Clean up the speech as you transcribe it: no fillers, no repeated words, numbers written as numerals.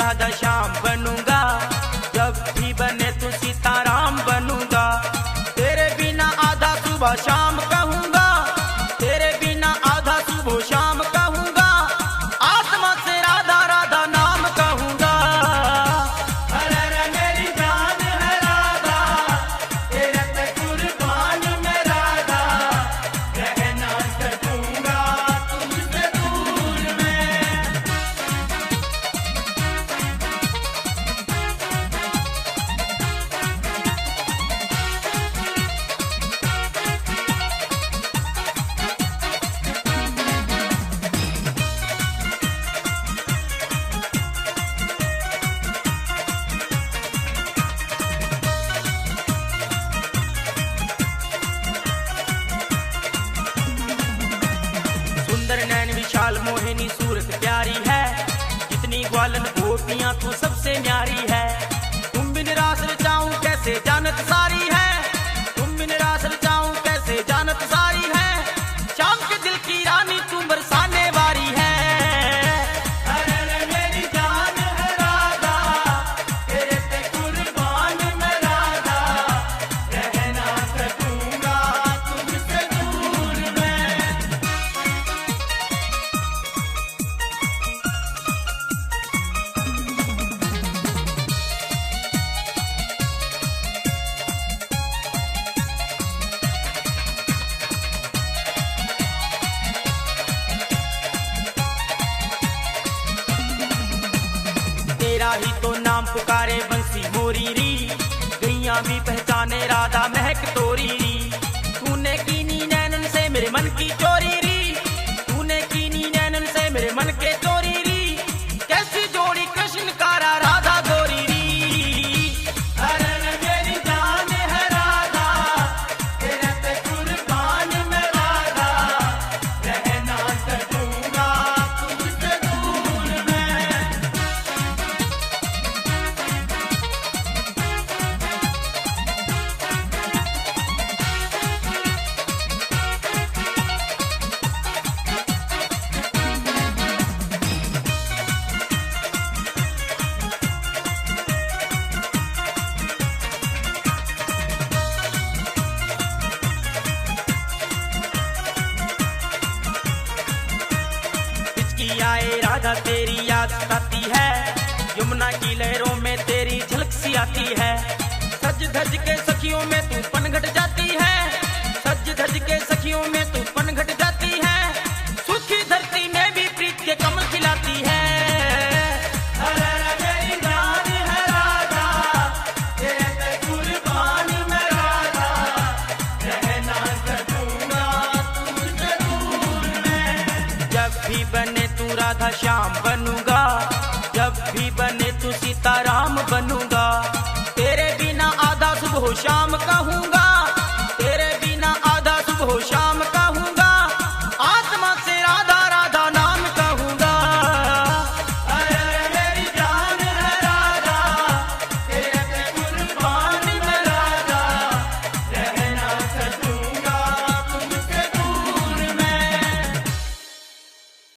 राधा श्याम बनूंगा, जब भी बने तू सीताराम बनूंगा। तेरे बिना आधा सुबह शाम कहूंगा, तेरे बिना आधा सुबह शाम कहूंगा, आत्मा से राधा राधा नाम कहूंगा। अरे रे मेरी जान है राधा, तेरे पे कुर्बान मैं राधा, रह ना सकूंगा तुमसे दूर मैं। सुंदर नैन विशाल मोहिनी सूरत प्यारी है, जितनी ग्वालन गोपियां तू सबसे न्यारी है। तुम बिन रास रचाऊं कैसे जानत सारी है, तुम बिन रास रचाऊं कैसे जानत सारी है, शाम के दिल की रानी तू बरसाने वारी है। अरे रे मेरी जान है राधा, तेरे पे कुर्बान मैं राधा, रह ना सकूंगा तुमसे दूर मैं। तेरा ही तो नाम पुकारे बंसी मोरी री, गैया भी पहचाने राधा महक तोरी री। तूने कीनी नैनन से मेरे मन की चोरी री, तूने कीनी नैनन से मेरे मन के चोरी री, कैसी जोड़ी कृष्ण कारा राधा गोरी री। अरे रे मेरी जान है राधा, तेरे पे कुर्बान मैं राधा, रह ना सकूंगा तुमसे दूर मैं। हिचकी आए राधा तेरी याद सताती है, यमुना की लहरों में तेरी झलक सी आती है। सज धज के सखियों में तू पनघट जाती है, सज धज के सखियों में तू पनघट जाती है, सूखी धरती में भी प्रीत के कमल खिलाती है। अरे रे मेरी जान है राधा, तेरे पे कुर्बान मैं राधा, रह ना सकूंगा तुमसे दूर मैं। जब भी बने तू राधा श्याम बनूंगा, जब भी बने तू सीताराम बनूंगा, तेरे बिना आधा सुबह शाम कहूंगा।